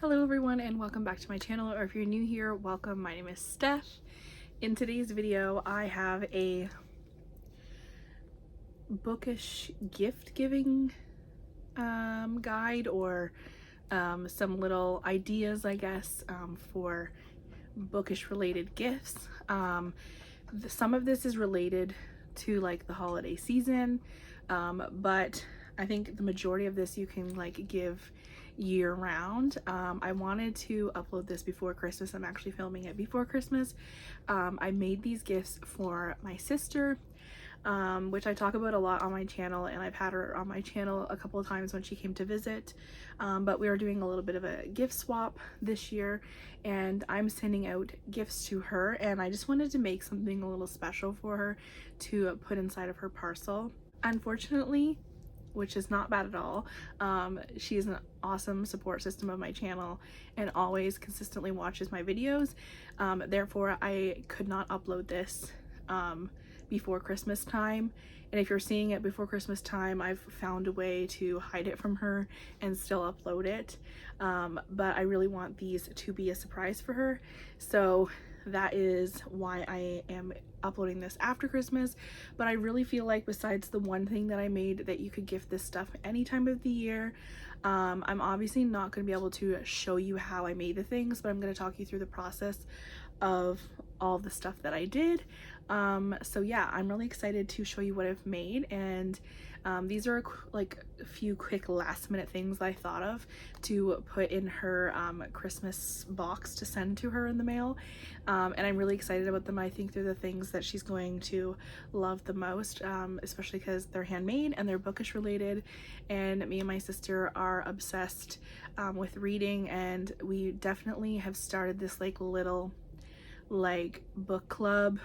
Hello everyone and welcome back to my channel, or if you're new here, welcome. My name is Steph. In today's video I have a bookish gift giving guide, or some little ideas I guess for bookish related gifts. Some of this is related to like the holiday season, but I think the majority of this you can like give year round. I wanted to upload this before Christmas. I'm actually filming it before Christmas. I made these gifts for my sister, which I talk about a lot on my channel, and I've had her on my channel a couple of times when she came to visit. But we are doing a little bit of a gift swap this year, and I'm sending out gifts to her, and I just wanted to make something a little special for her to put inside of her parcel. Unfortunately, which is not bad at all, she is an awesome support system of my channel and always consistently watches my videos. Therefore I could not upload this before Christmas time, and if you're seeing it before Christmas time, I've found a way to hide it from her and still upload it. But I really want these to be a surprise for her, so that is why I am uploading this after Christmas. But I really feel like, besides the one thing that I made, that you could gift this stuff any time of the year. I'm obviously not going to be able to show you how I made the things, but I'm going to talk you through the process of all the stuff that I did. So yeah, I'm really excited to show you what I've made, and these are like a few quick last minute things I thought of to put in her Christmas box to send to her in the mail, and I'm really excited about them. I think they're the things that she's going to love the most, especially because they're handmade and they're bookish related, and me and my sister are obsessed with reading, and we definitely have started this like little book club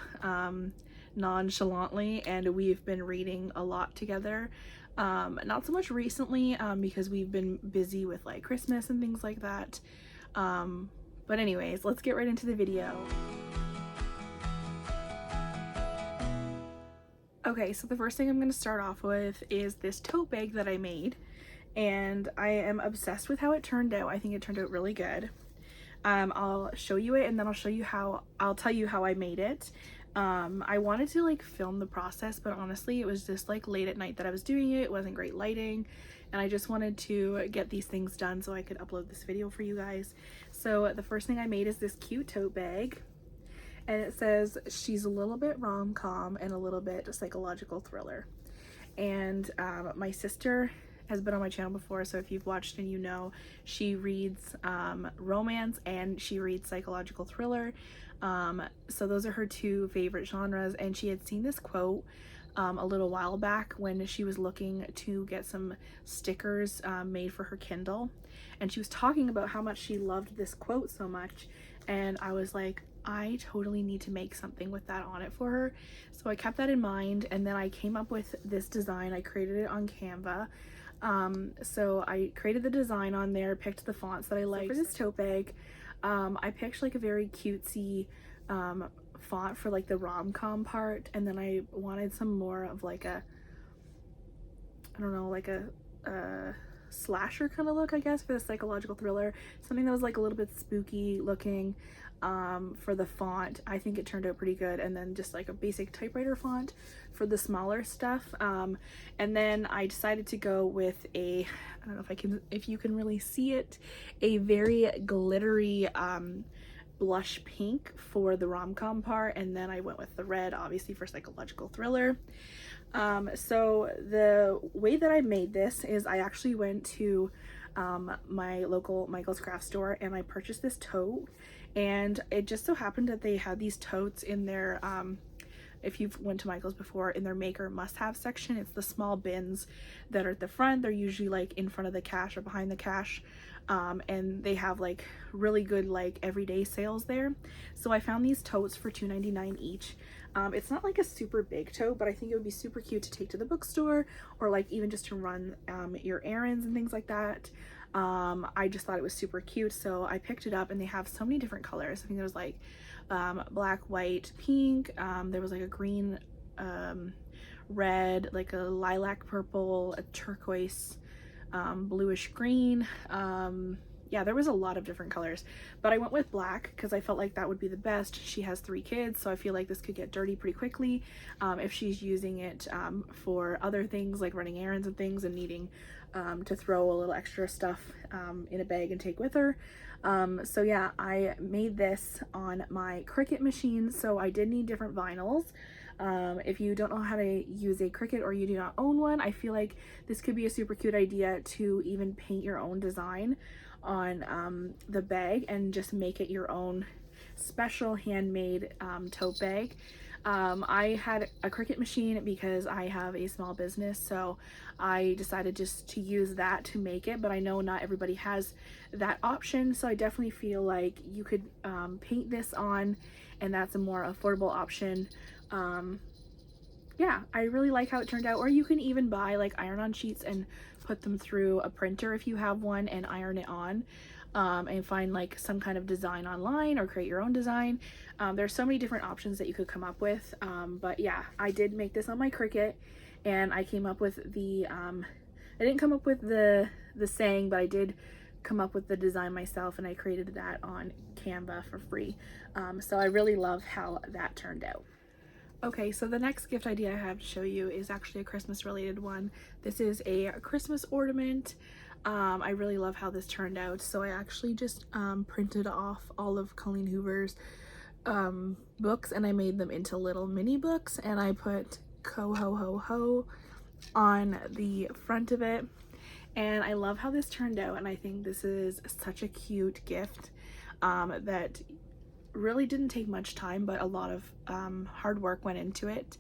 nonchalantly, and we've been reading a lot together. Not so much recently because we've been busy with like Christmas and things like that, but anyways, let's get right into the video. Okay, so the first thing I'm going to start off with is this tote bag that I made, and I am obsessed with how it turned out. I think it turned out really good. I'll show you it, and then I'll tell you how I made it. I wanted to like film the process, but honestly it was just like late at night that I was doing it. It wasn't great lighting, and I just wanted to get these things done so I could upload this video for you guys. So the first thing I made is this cute tote bag, and it says she's a little bit rom-com and a little bit psychological thriller. And my sister has been on my channel before, so if you've watched and you know, she reads romance and she reads psychological thriller. So those are her two favorite genres, and she had seen this quote a little while back when she was looking to get some stickers made for her Kindle, and she was talking about how much she loved this quote so much, and I was like, I totally need to make something with that on it for her. So I kept that in mind, and then I came up with this design. I created it on Canva. So I created the design on there, picked the fonts that I liked. So for this tote bag, I picked like a very cutesy font for like the rom-com part, and then I wanted some more of like a, I don't know, like a slasher kind of look, I guess, for the psychological thriller. Something that was like a little bit spooky looking for the font. I think it turned out pretty good. And then just like a basic typewriter font for the smaller stuff. And then I decided to go with a, I don't know if you can really see it, a very glittery blush pink for the rom-com part, and then I went with the red obviously for psychological thriller. So the way that I made this is I actually went to my local Michael's craft store, and I purchased this tote, and it just so happened that they had these totes in their if you've went to Michael's before, in their maker must-have section. It's the small bins that are at the front. They're usually like in front of the cash or behind the cash, and they have like really good like everyday sales there. So I found these totes for $2.99 each. It's not like a super big tote, but I think it would be super cute to take to the bookstore, or like even just to run your errands and things like that. I just thought it was super cute, so I picked it up, and they have so many different colors. I think there was like black, white, pink, there was like a green, red, like a lilac purple, a turquoise, bluish green, yeah, there was a lot of different colors, but I went with black because I felt like that would be the best. She has 3 kids, so I feel like this could get dirty pretty quickly if she's using it for other things like running errands and things and needing to throw a little extra stuff in a bag and take with her. So yeah, I made this on my Cricut machine, so I did need different vinyls. If you don't know how to use a Cricut or you do not own one, I feel like this could be a super cute idea to even paint your own design on the bag and just make it your own special handmade tote bag. I had a Cricut machine because I have a small business, so I decided just to use that to make it, but I know not everybody has that option, so I definitely feel like you could paint this on, and that's a more affordable option. Yeah, I really like how it turned out. Or you can even buy like iron-on sheets and put them through a printer if you have one and iron it on, and find like some kind of design online or create your own design. There's so many different options that you could come up with, but yeah, I did make this on my Cricut, and I came up with the I didn't come up with the saying, but I did come up with the design myself, and I created that on Canva for free. So I really love how that turned out. Okay, so the next gift idea I have to show you is actually a Christmas related one. This is a Christmas ornament. I really love how this turned out. So I actually just printed off all of Colleen Hoover's books, and I made them into little mini books, and I put "Co Ho Ho Ho" on the front of it. And I love how this turned out, and I think this is such a cute gift that really didn't take much time, but a lot of hard work went into it.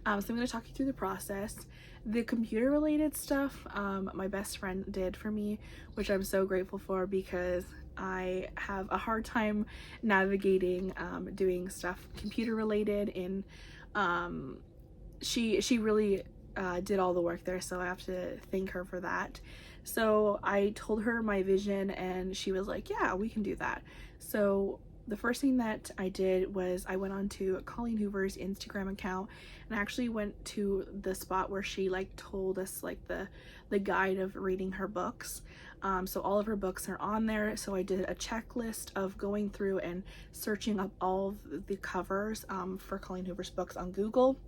So I'm going to talk you through the process. The computer related stuff my best friend did for me, which I'm so grateful for because I have a hard time navigating doing stuff computer related, and she really did all the work there, so I have to thank her for that. So I told her my vision, and she was like, yeah, we can do that. So the first thing that I did was I went on to Colleen Hoover's Instagram account, and I actually went to the spot where she like told us like the guide of reading her books. So all of her books are on there. So I did a checklist of going through and searching up all of the covers for Colleen Hoover's books on Google.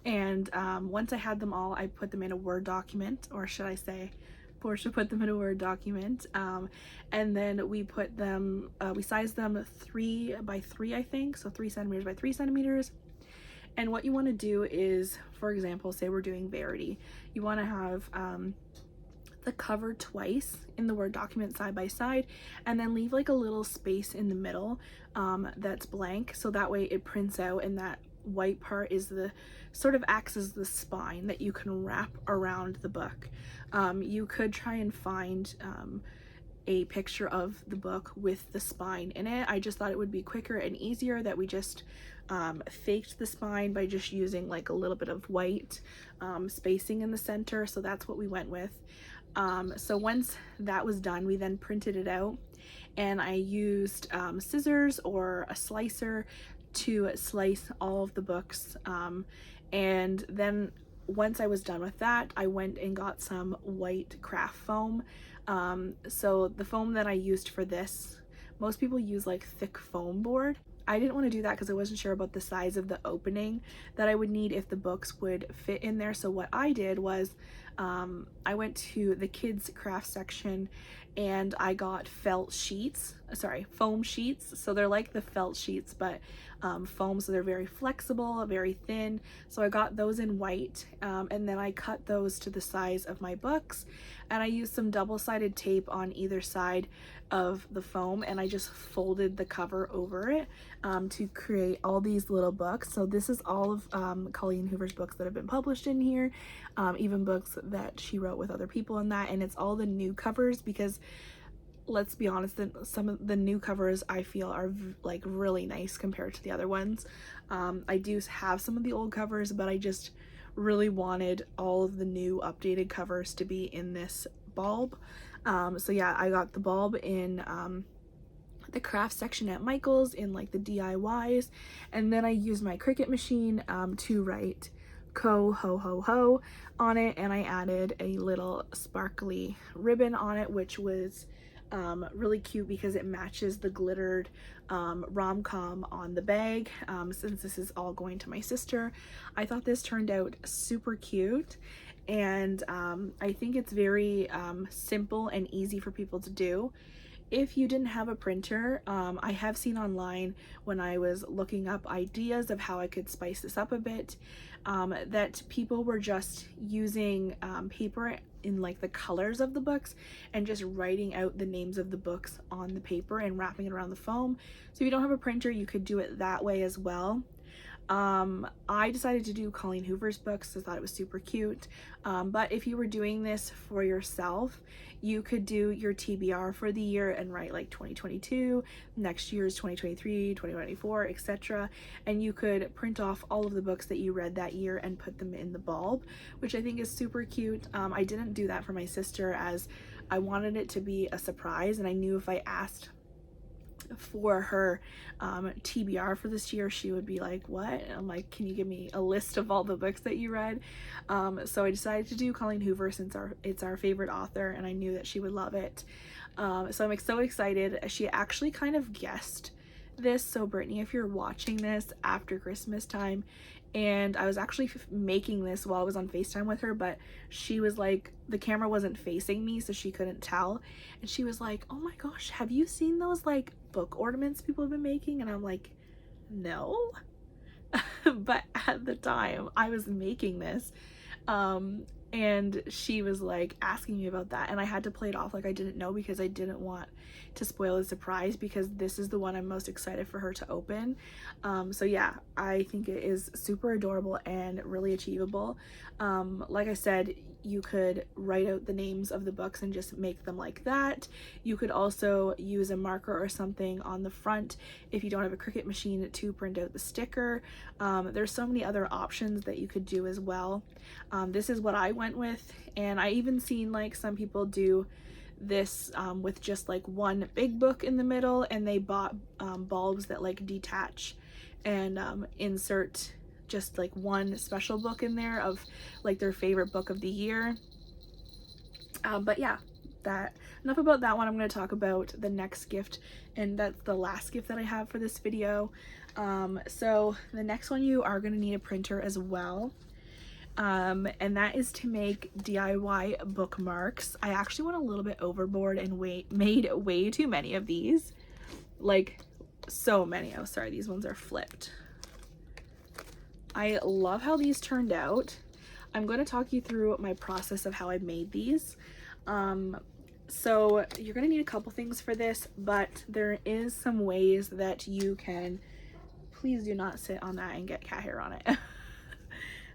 And once I had them all, I put them in a Word document, or should I say Portia put them in a Word document, and then we put them, we sized them 3 by 3, I think, so 3 centimeters by 3 centimeters. And what you want to do is, for example, say we're doing Verity, you want to have the cover twice in the Word document side by side, and then leave like a little space in the middle that's blank, so that way it prints out, and that white part is the sort of acts as the spine that you can wrap around the book. You could try and find a picture of the book with the spine in it. I just thought it would be quicker and easier that we just faked the spine by just using like a little bit of white spacing in the center, so that's what we went with. So once that was done, we then printed it out, and I used scissors or a slicer to slice all of the books, and then once I was done with that, I went and got some white craft foam. So the foam that I used for this, most people use like thick foam board. I didn't want to do that because I wasn't sure about the size of the opening that I would need if the books would fit in there. So what I did was I went to the kids craft section, and I got foam sheets. So they're like the felt sheets, but foam, so they're very flexible, very thin. So I got those in white, and then I cut those to the size of my books, and I used some double-sided tape on either side of the foam, and I just folded the cover over it to create all these little books. So this is all of Colleen Hoover's books that have been published in here, even books that she wrote with other people in that, and it's all the new covers because let's be honest, some of the new covers I feel are like really nice compared to the other ones. I do have some of the old covers, but I just really wanted all of the new updated covers to be in this bulb. So yeah, I got the bulb in the craft section at Michael's in like the DIYs, and then I used my Cricut machine to write "Co Ho Ho Ho" on it, and I added a little sparkly ribbon on it, which was Really cute because it matches the glittered rom-com on the bag. Since this is all going to my sister, I thought this turned out super cute, and I think it's very simple and easy for people to do. If you didn't have a printer, I have seen online when I was looking up ideas of how I could spice this up a bit, that people were just using paper in like the colors of the books and just writing out the names of the books on the paper and wrapping it around the foam. So if you don't have a printer, you could do it that way as well. I decided to do Colleen Hoover's books. I thought it was super cute. But if you were doing this for yourself, you could do your TBR for the year and write like 2022, next year's 2023, 2024, etc. And you could print off all of the books that you read that year and put them in the bulb, which I think is super cute. I didn't do that for my sister as I wanted it to be a surprise, and I knew if I asked for her TBR for this year, she would be like, what? And I'm like, can you give me a list of all the books that you read? So I decided to do Colleen Hoover since it's our favorite author, and I knew that she would love it. So I'm so excited. She actually kind of guessed this. So Brittany, if you're watching this after Christmas time, and I was actually making this while I was on FaceTime with her, but she was like, the camera wasn't facing me, so she couldn't tell, and she was like, oh my gosh, have you seen those like book ornaments people have been making? And I'm like, no. But at the time I was making this, and she was like asking me about that, and I had to play it off like I didn't know because I didn't want to spoil the surprise, because this is the one I'm most excited for her to open. So yeah, I think it is super adorable and really achievable. Like I said, you could write out the names of the books and just make them like that. You could also use a marker or something on the front if you don't have a Cricut machine to print out the sticker. There's so many other options that you could do as well. This is what I went with, and I even seen like some people do this with just like one big book in the middle, and they bought bulbs that like detach and insert just like one special book in there of like their favorite book of the year. But yeah, enough about that one. I'm going to talk about the next gift, and that's the last gift that I have for this video. So the next one, you are going to need a printer as well. And that is to make DIY bookmarks. I actually went a little bit overboard and made way too many of these, like so many. Oh, sorry, these ones are flipped. I love how these turned out. I'm going to talk you through my process of how I made these. So you're going to need a couple things for this, but there is some ways that you can, please do not sit on that and get cat hair on it.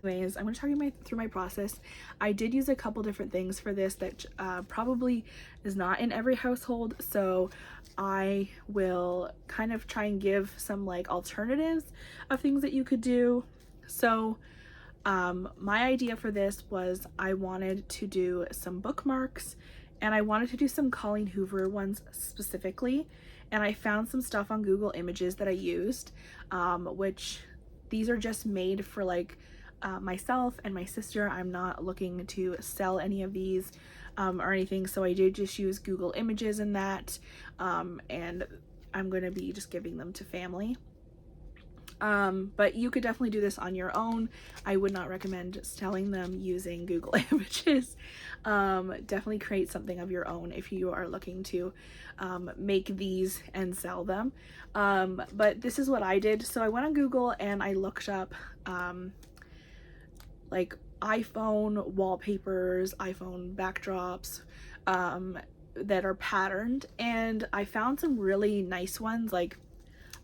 Anyways, I'm going to talk you through my process. I did use a couple different things for this that probably is not in every household, so I will kind of try and give some like alternatives of things that you could do. So my idea for this was I wanted to do some bookmarks, and I wanted to do some Colleen Hoover ones specifically, and I found some stuff on Google Images that I used, which these are just made for like myself and my sister. I'm not looking to sell any of these or anything, so I did just use Google Images in that, and I'm going to be just giving them to family. But you could definitely do this on your own. I would not recommend selling them using Google Images. Definitely create something of your own if you are looking to make these and sell them. But this is what I did. So I went on Google and I looked up like iPhone wallpapers, iPhone backdrops that are patterned, and I found some really nice ones, like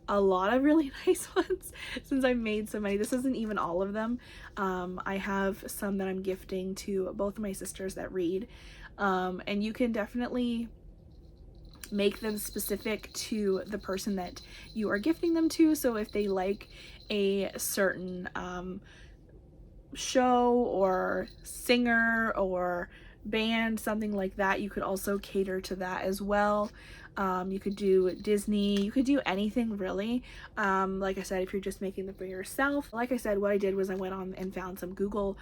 a lot of really nice ones since I've made so many. This isn't even all of them. I have some that I'm gifting to both of my sisters that read, and you can definitely make them specific to the person that you are gifting them to. So if they like a certain show or singer or band, something like that, you could also cater to that as well. You could do Disney, you could do anything really. Like I said, if you're just making them for yourself. Like I said, what I did was I went on and found some Google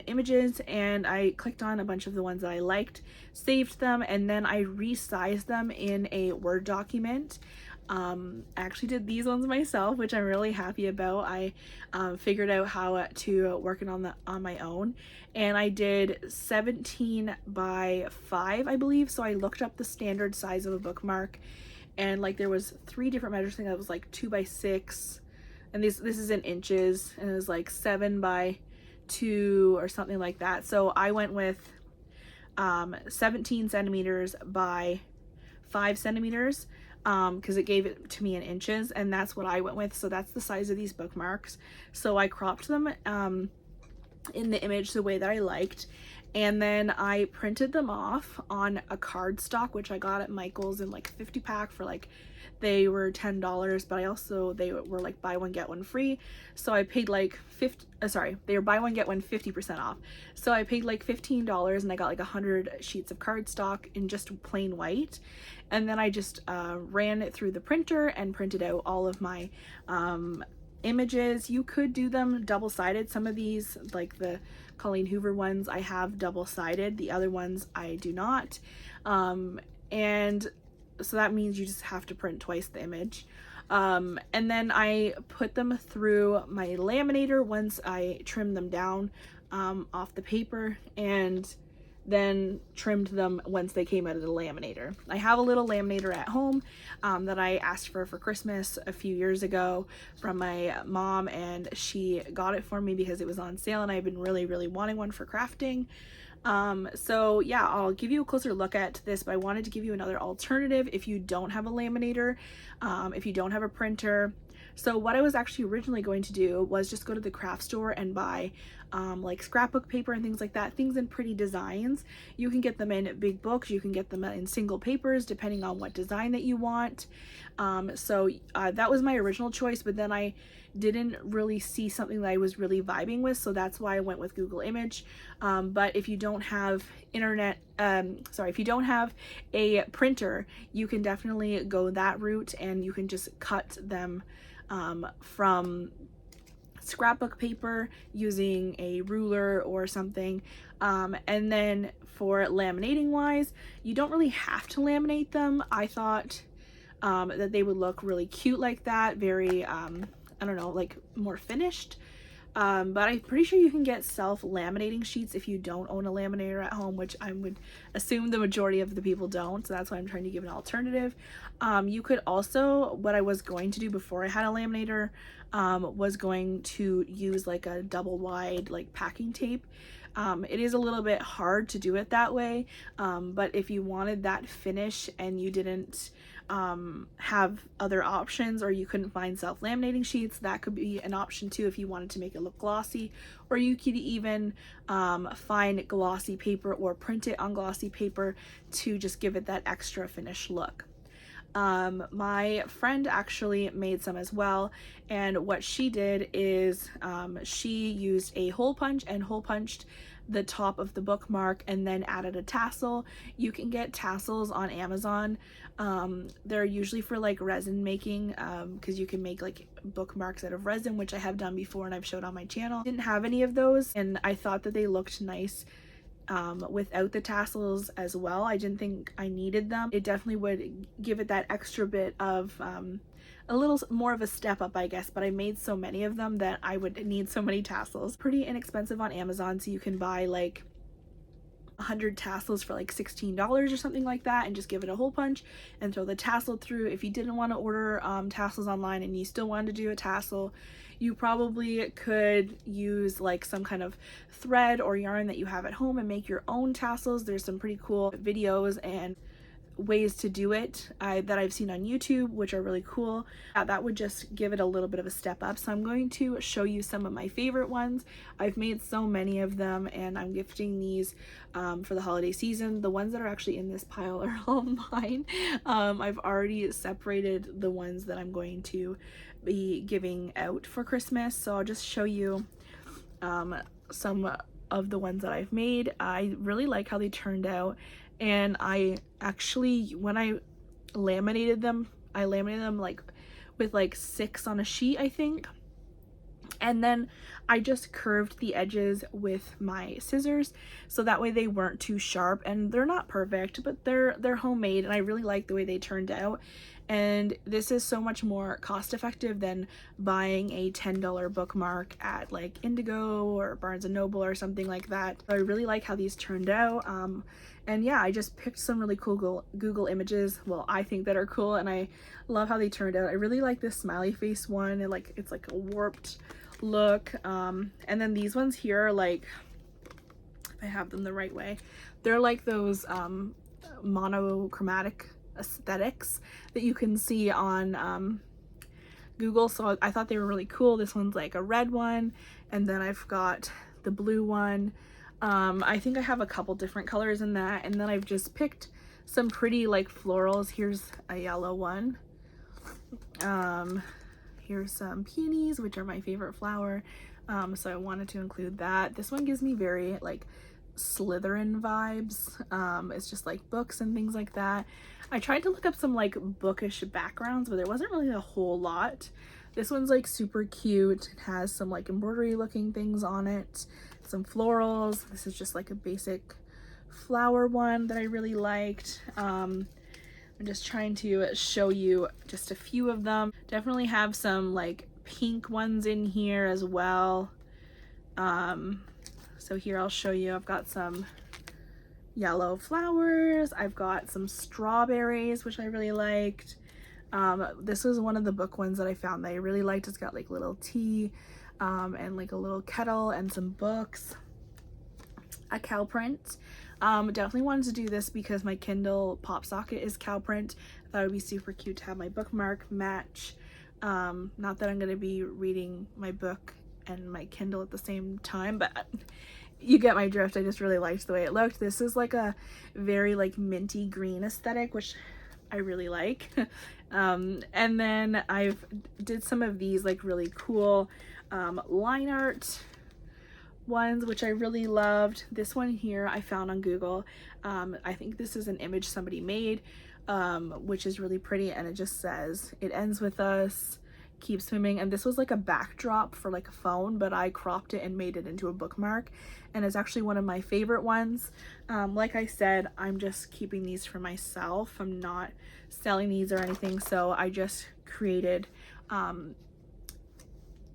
images, and I clicked on a bunch of the ones that I liked, saved them, and then I resized them in a Word document. I actually did these ones myself, which I'm really happy about. I figured out how to work it on my own, and I did 17 by 5, I believe. So I looked up the standard size of a bookmark, and like there was 3 different measures. I think that was like 2 by 6, and this is in inches, and it was like 7 by 2 or something like that. So I went with 17 centimeters by 5 centimeters, because it gave it to me in inches, and that's what I went with. So that's the size of these bookmarks. So I cropped them in the image the way that I liked, and then I printed them off on a cardstock, which I got at Michael's in like 50 pack for like, they were $10, but they were like buy one get one free. So I paid like they were buy one get one 50% off. So I paid like $15, and I got like 100 sheets of cardstock in just plain white. And then I just ran it through the printer and printed out all of my images. You could do them double-sided. Some of these, like the Colleen Hoover ones, I have double-sided. The other ones I do not. And so that means you just have to print twice the image. And then I put them through my laminator once I trimmed them down off the paper, and then trimmed them once they came out of the laminator. I have a little laminator at home that I asked for Christmas a few years ago from my mom, and she got it for me because it was on sale, and I've been really wanting one for crafting. So yeah, I'll give you a closer look at this, but I wanted to give you another alternative if you don't have a laminator, if you don't have a printer. So what I was actually originally going to do was just go to the craft store and buy like scrapbook paper and things like that, things in pretty designs. You can get them in big books, you can get them in single papers depending on what design that you want. So that was my original choice, but then I didn't really see something that I was really vibing with, so that's why I went with Google Image. But if you don't have if you don't have a printer, you can definitely go that route, and you can just cut them from scrapbook paper using a ruler or something. And then for laminating wise, you don't really have to laminate them. I thought that they would look really cute like that, very I don't know, like more finished. But I'm pretty sure you can get self-laminating sheets if you don't own a laminator at home, which I would assume the majority of the people don't, so that's why I'm trying to give an alternative. You could also, what I was going to do before I had a laminator, was going to use like a double wide like packing tape. It is a little bit hard to do it that way, but if you wanted that finish and you didn't have other options, or you couldn't find self-laminating sheets, that could be an option too if you wanted to make it look glossy. Or you could even find glossy paper or print it on glossy paper to just give it that extra finished look. My friend actually made some as well, and what she did is she used a hole punch and hole punched the top of the bookmark and then added a tassel. You can get tassels on Amazon. They're usually for like resin making, because you can make like bookmarks out of resin, which I have done before and I've showed on my channel. Didn't have any of those, and I thought that they looked nice without the tassels as well. I didn't think I needed them. It definitely would give it that extra bit of a little more of a step up, I guess, but I made so many of them that I would need so many tassels. Pretty inexpensive on Amazon, so you can buy like 100 tassels for like $16 or something like that, and just give it a hole punch and throw the tassel through. If you didn't want to order tassels online and you still wanted to do a tassel, you probably could use like some kind of thread or yarn that you have at home and make your own tassels. There's some pretty cool videos and ways to do it that I've seen on YouTube, which are really cool. That would just give it a little bit of a step up. So I'm going to show you some of my favorite ones. I've made so many of them, and I'm gifting these for the holiday season. The ones that are actually in this pile are all mine. I've already separated the ones that I'm going to be giving out for Christmas, so I'll just show you some of the ones that I've made. I really like how they turned out, and I actually, when I laminated them. I laminated them like with like 6 on a sheet, I think. And then I just curved the edges with my scissors so that way they weren't too sharp, and they're not perfect, but they're homemade and I really like the way they turned out. And this is so much more cost effective than buying a $10 bookmark at like Indigo or Barnes and Noble or something like that. So I really like how these turned out. And yeah, I just picked some really cool Google images, well, I think that are cool, and I love how they turned out. I really like this smiley face one, and like it's like a warped look. And then these ones here are like, if I have them the right way, they're like those monochromatic aesthetics that you can see on Google, so I thought they were really cool. This one's like a red one, and then I've got the blue one. I think I have a couple different colors in that, and then I've just picked some pretty like florals. Here's a yellow one. Here's some peonies, which are my favorite flower, so I wanted to include that. This one gives me very like Slytherin vibes. It's just like books and things like that. I tried to look up some like bookish backgrounds, but there wasn't really a whole lot. This one's like super cute. It has some like embroidery looking things on it, some florals. This is just like a basic flower one that I really liked. I'm just trying to show you just a few of them. Definitely have some like pink ones in here as well. So here I'll show you. I've got some yellow flowers. I've got some strawberries, which I really liked. This was one of the book ones that I found that I really liked. It's got like little tea and like a little kettle and some books. A cow print. Definitely wanted to do this because my Kindle pop socket is cow print. I thought it would be super cute to have my bookmark match. Not that I'm going to be reading my book and my Kindle at the same time, but you get my drift. I just really liked the way it looked. This is like a very like minty green aesthetic, which I really like. And then I've did some of these like really cool line art ones, which I really loved. This one here I found on Google. I think this is an image somebody made, which is really pretty, and it just says, "It ends with us, keep swimming." And this was like a backdrop for like a phone, but I cropped it and made it into a bookmark, and it's actually one of my favorite ones. Like I said, I'm just keeping these for myself. I'm not selling these or anything, so I just created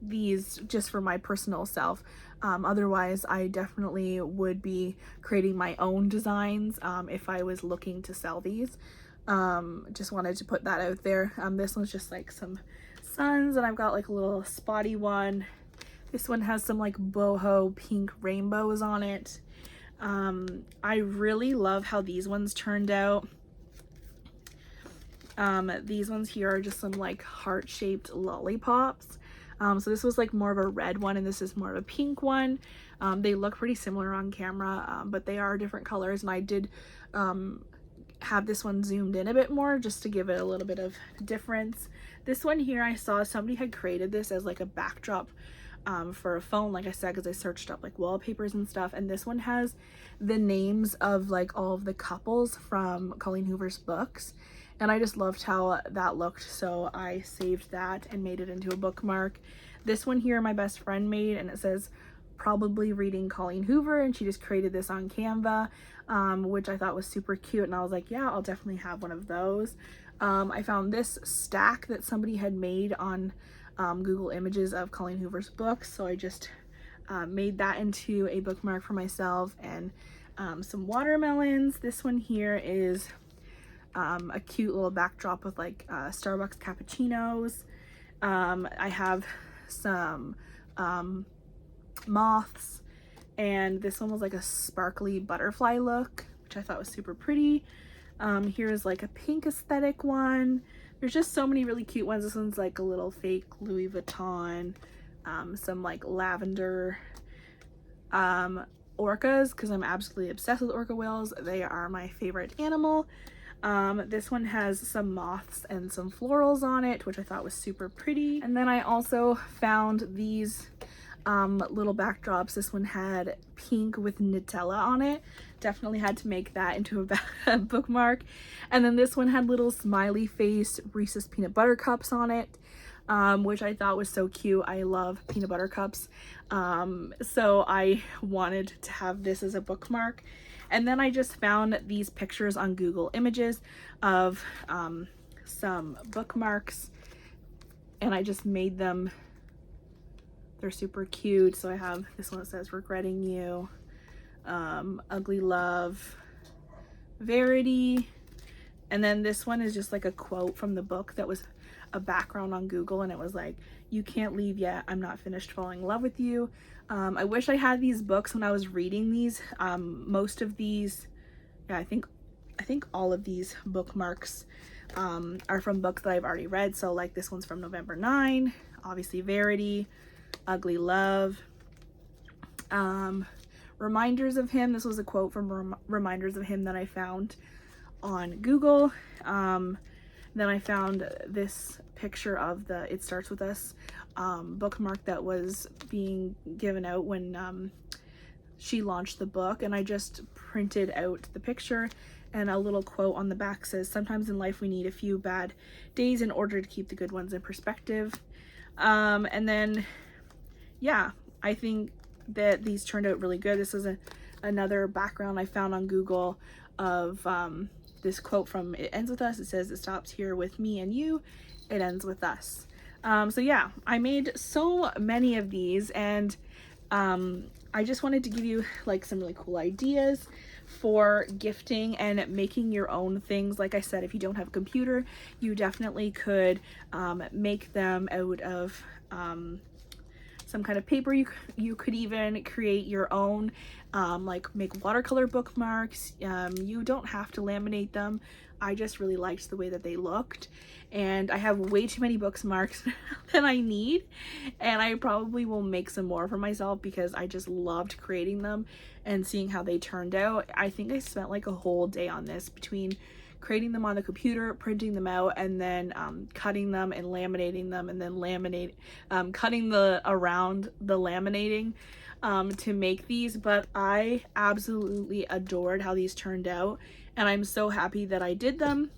these just for my personal self. Otherwise I definitely would be creating my own designs if I was looking to sell these. Just wanted to put that out there. This one's just like some suns, and I've got like a little spotty one. This one has some like boho pink rainbows on it. I really love how these ones turned out. These ones here are just some like heart-shaped lollipops. So this was like more of a red one, and this is more of a pink one. They look pretty similar on camera, but they are different colors, and I did have this one zoomed in a bit more just to give it a little bit of difference. This one here, I saw somebody had created this as like a backdrop for a phone, like I said, because I searched up like wallpapers and stuff, and this one has the names of like all of the couples from Colleen Hoover's books, and I just loved how that looked, so I saved that and made it into a bookmark. This one here my best friend made, and it says, "Probably reading Colleen Hoover," and she just created this on Canva, which I thought was super cute, and I was like, yeah, I'll definitely have one of those. I found this stack that somebody had made on Google Images of Colleen Hoover's books, so I just made that into a bookmark for myself. And some watermelons. This one here is a cute little backdrop with like Starbucks cappuccinos. I have some moths, and this one was like a sparkly butterfly look, which I thought was super pretty. Here's like a pink aesthetic one. There's just so many really cute ones. This one's like a little fake Louis Vuitton. Some like lavender orcas, because I'm absolutely obsessed with orca whales. They are my favorite animal. This one has some moths and some florals on it, which I thought was super pretty. And then I also found these little backdrops. This one had pink with Nutella on it. Definitely had to make that into a bookmark. And then this one had little smiley face Reese's peanut butter cups on it, which I thought was so cute. I love peanut butter cups. So I wanted to have this as a bookmark. And then I just found these pictures on Google Images of some bookmarks, and I just made them. They're super cute. So I have this one that says regretting you, ugly love, Verity, and then this one is just like a quote from the book that was a background on Google, and it was like, you can't leave yet, I'm not finished falling in love with you. I wish I had these books when I was reading these. Most of these, yeah, I think all of these bookmarks are from books that I've already read. So like this one's from November 9, obviously Verity, ugly love, reminders of him. This was a quote from reminders of him that I found on Google. Then I found this picture of the It Starts With Us bookmark that was being given out when she launched the book, and I just printed out the picture, and a little quote on the back says, sometimes in life we need a few bad days in order to keep the good ones in perspective. And then yeah, I think that these turned out really good. This is another background I found on Google of this quote from It Ends With Us. It says, it stops here with me and you, it ends with us. So yeah, I made so many of these, and I just wanted to give you like some really cool ideas for gifting and making your own things. Like I said, if you don't have a computer, you definitely could make them out of some kind of paper. You could even create your own, like make watercolor bookmarks. You don't have to laminate them. I just really liked the way that they looked, and I have way too many bookmarks than I need, and I probably will make some more for myself because I just loved creating them and seeing how they turned out. I think I spent like a whole day on this, between creating them on the computer, printing them out, and then cutting them and laminating them, and then cutting around the laminating to make these. But I absolutely adored how these turned out, and I'm so happy that I did them.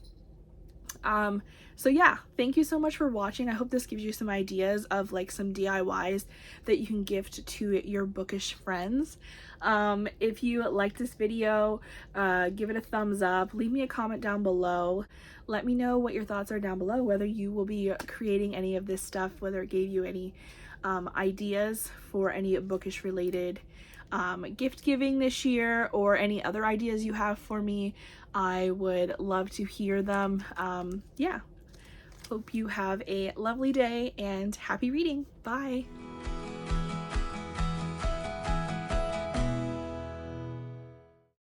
So yeah, thank you so much for watching. I hope this gives you some ideas of like some DIYs that you can gift to your bookish friends. If you like this video, give it a thumbs up, leave me a comment down below. Let me know what your thoughts are down below, whether you will be creating any of this stuff, whether it gave you any ideas for any bookish related gift giving this year, or any other ideas you have for me. I would love to hear them. Yeah, hope you have a lovely day and happy reading. Bye.